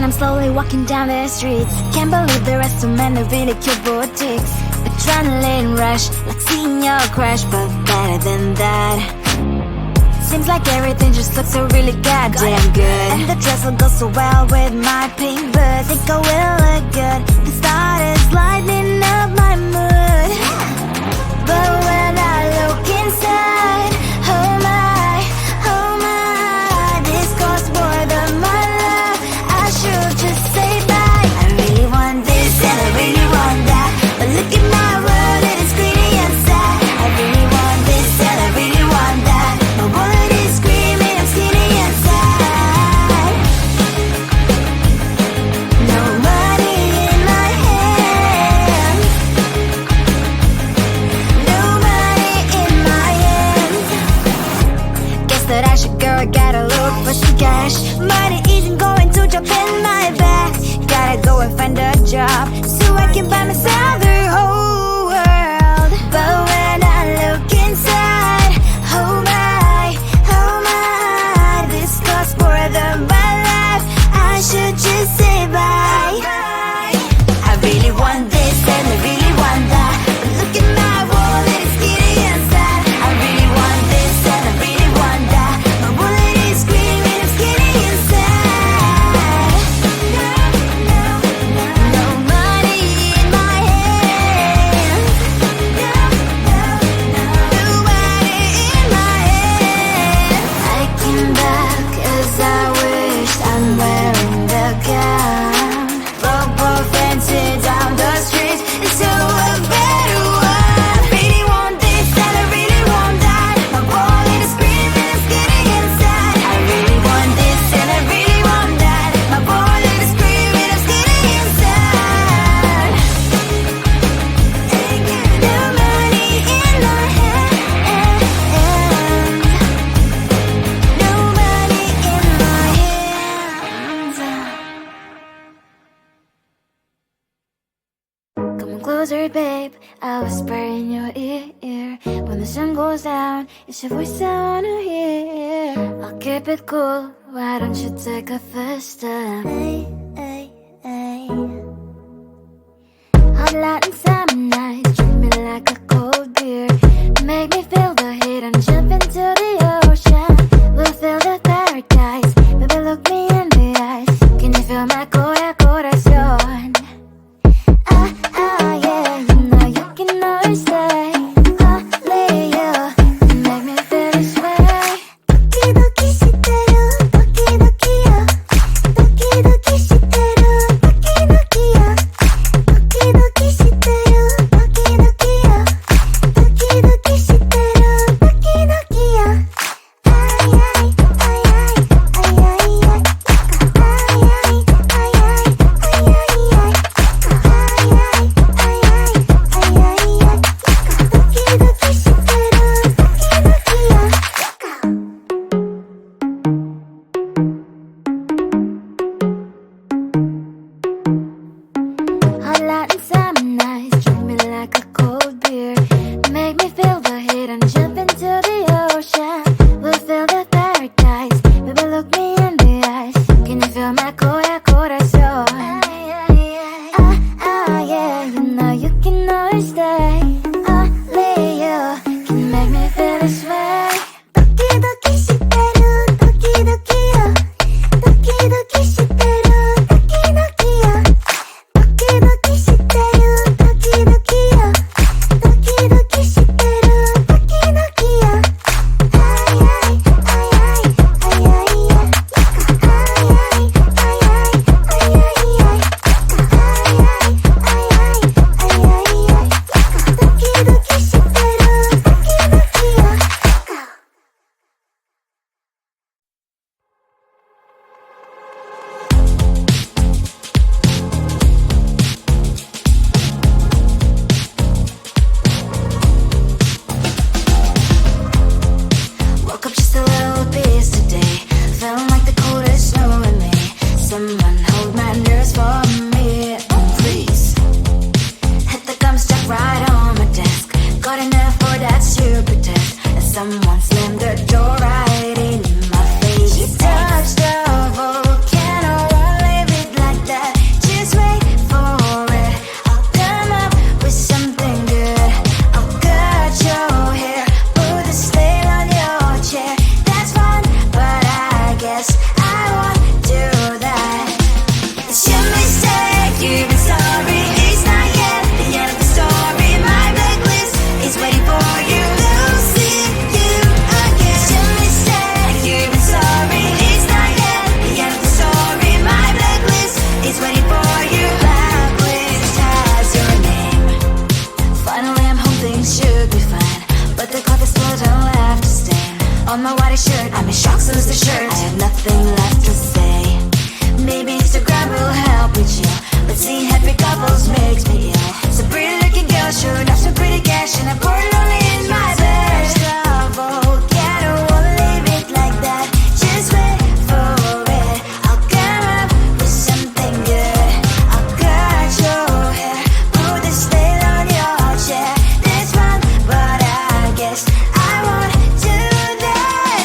I'm slowly walking down the streets. Can't believe there are so many really cute boutiques. Adrenaline rush, like seeing your crush, but better than that. Seems like everything just looks so really goddamn good. And the dress will go so well with my pink boots. Think I will look good. The thought is lighting up my mood. But when I look inside, oh my, this costs more than my love. I should just say bye. I really want this and I really want that, but look at my world, it is pretty and sad. I really want this and I really want that. My wallet is screaming, I'm skinny and sad. No money in my hand. No money in my hand. Guess that I should go, I gotta look for some cash. Money isn't going to jump in my bag. Gotta go and find a job so I can buy myself the whole world. But when I look inside, oh my, this costs more than my life. I should just say bye. I really want this and I really want that, but look at my wallet, it's skinny and sad. I really want this and I really want that. My wallet is screaming, I'm skinny and sad. No money in my hand. No money in my hand. I came back as I wished. I'm wearing the gown. Broke fancy down the streets, so a better one. Really want this and I really want that. My wallet is screaming, I'm skinny inside. I really want this and I really want that. My wallet is screaming, I'm skinny inside. No money in my hand. No money in my hands. Come on closer, babe, I'll whisper in your ear. When the sun goes down, it's your voice I wanna hear. I'll keep it cool, why don't you take a first step? Hey, hey, hey. Hot Latin summer nights, treat me like a cold beer. Make me feel the heat and jump into the ocean. We'll feel the paradise, baby look me in the eyes. Can you feel my corazón? Yeah, you know you can always stay. Only you make me feel this way. Doki shiteru, doki yo. Doki shiteru, doki yo. Doki shiteru, even sorry. It's not yet the end of the story. My blacklist is waiting for you. Losing you again. Still mistake, you're even sorry. It's not yet the end of the story. My blacklist is waiting for you. Blacklist has your name. Finally I'm home, things should be fine, but the cloth is full, don't have to stain. On my white shirt, I'm in shock, so is the shirt. I have nothing left to say. Maybe Instagram will help with you, but seeing happy couples makes me ill. So pretty looking girl showing off some pretty cash, and I'm bored lonely in my bed. Trouble, yeah, I don't wanna leave it like that. Just wait for it. I'll come up with something good. I'll cut your hair, put the nail on your chair. This one, but I guess I won't do that.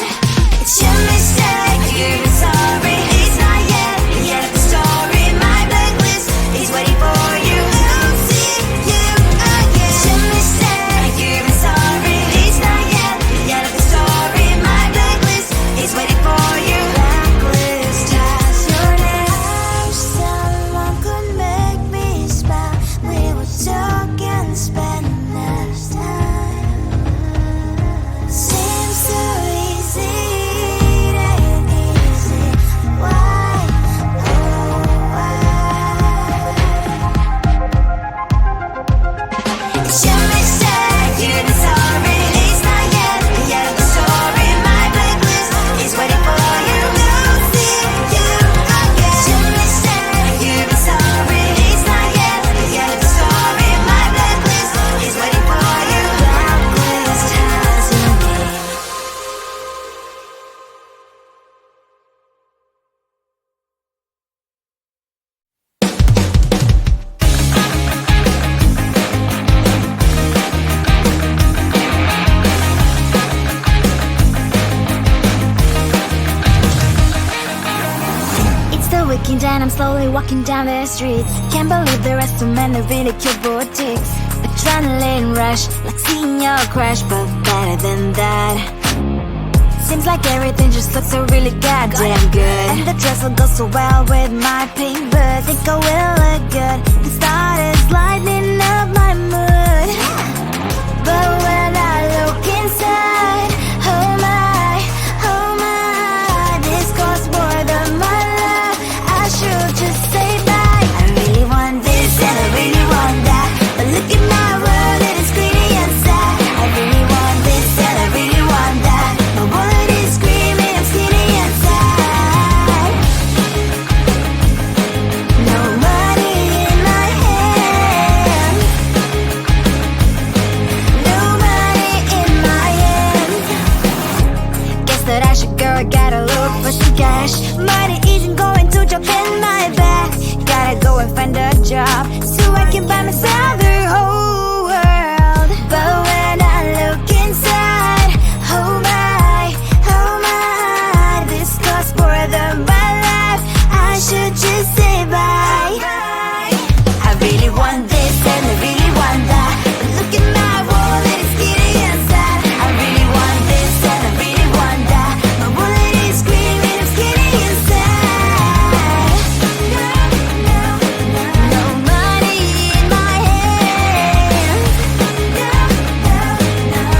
It's your mistake, you're even sorry. It's not yet the end of the story. My blacklist is waiting for you. Losing you again. It's your mistake, you're even sorry. It's not yet the end of the story. My blacklist is waiting for you. Blacklist has your name. I wish someone could make me smile. We would talk and spend less time. Seems so easy, it ain't easy. Why, oh why? It's your mistake, you're even sorry. It's not yet the end of the story. My blacklist is waiting for you. Losing you again. It's your mistake, you're even sorry. It's not yet the end of the story. My blacklist is waiting for you. Blacklist has your name. It's the weekend and I'm slowly walking down the streets. Can't believe the rest of men are really cute boutiques. Adrenaline rush, like seeing your crush, but better than that. Seems like everything just looks so really goddamn good, and the dress will go so well with my pink boots. Think I will look good. The start is lighting up my mood, but when I look inside, oh my, this costs more than my love. I should just say bye. I really want this and I really want that, but look at my world, it is greedy and sad. I really want this and I really want that. My wallet is screaming, I'm skinny and sad. No money in my hand. No money in my hand. Guess that I should go, I gotta look for some cash. Money isn't going to drop in my bag. Gotta go and find a job so I can buy myself the whole world. But when I look inside, oh my, this costs more than my life. I should just say bye. I really want this and I really want that, but look at my wallet, it's skinny and sad. I really want this and I really want that. My wallet is screaming, I'm skinny and sad. No money in my hand.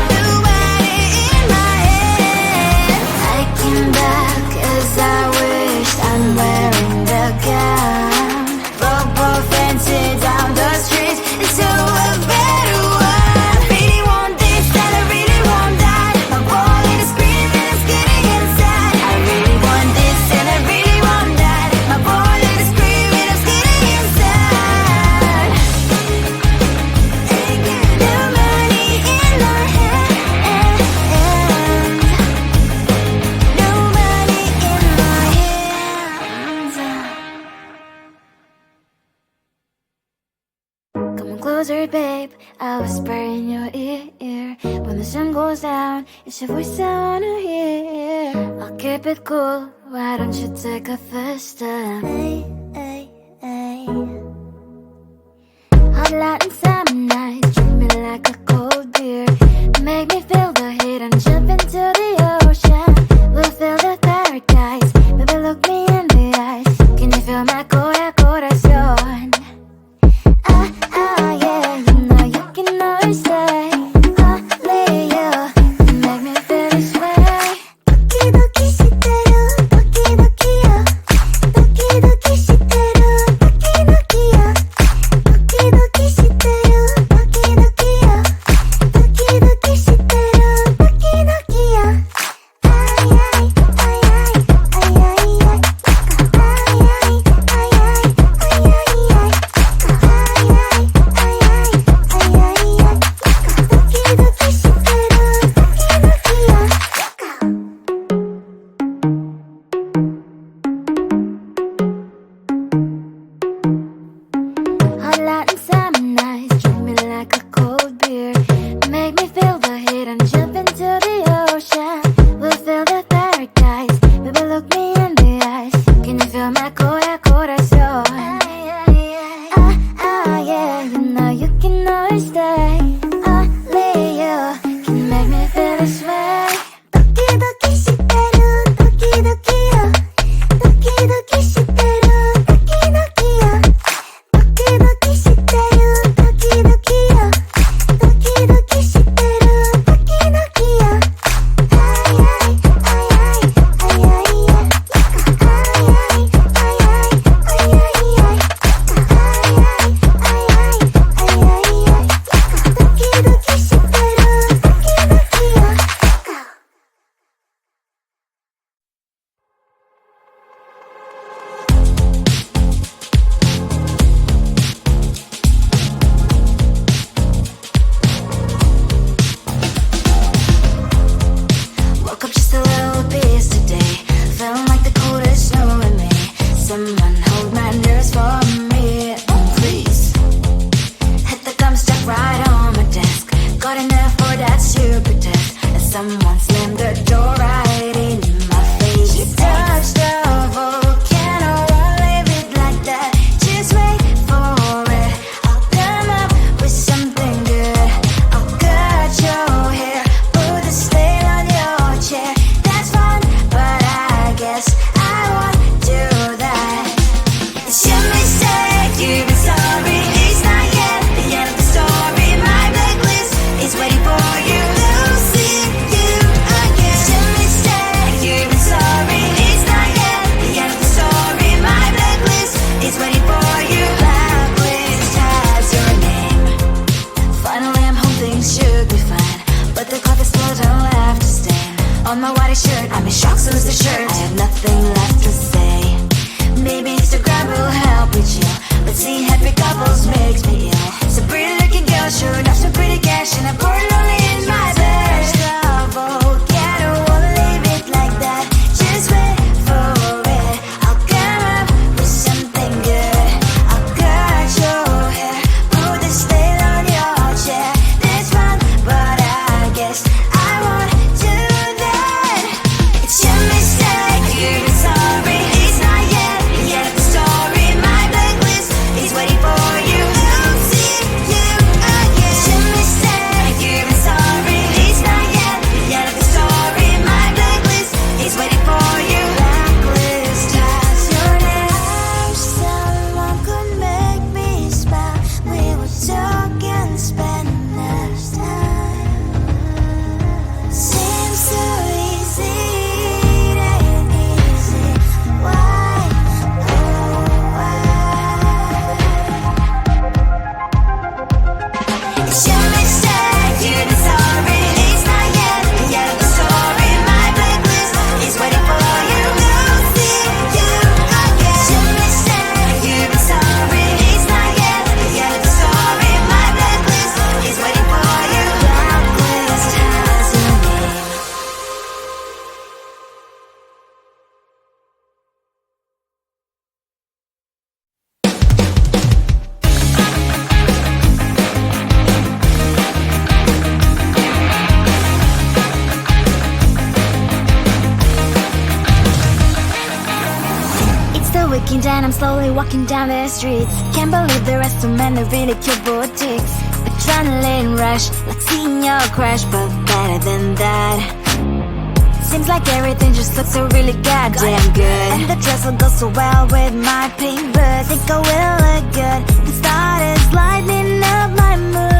No money in my hand. I came back 'cause I wished I'm wearing the gown. Bobo fancy down the street into a better one. I really want this and I really want that. My wallet is screaming, it's getting inside. I really want this and I really want that. My wallet is screaming, it's getting inside. No money in my hand. No money in my hands. Come closer, babe, I'll whisper in your ear. When the sun goes down, it's your voice I wanna hear. I'll keep it cool, why don't you take a first step? Hey. Hot Latin summer nights, treat me like a cold beer. Make me feel the heat and jump into the ocean. We'll feel the paradise, baby look me in the eyes. Can you feel my corazón? Thinking that I'm slowly walking down the streets. Can't believe the rest of men are really cute boutiques. Adrenaline rush, like seeing your crush, but better than that. Seems like everything just looks so really goddamn good. And the dress will go so well with my pink boots. Think I will look good. The start is lighting up my mood.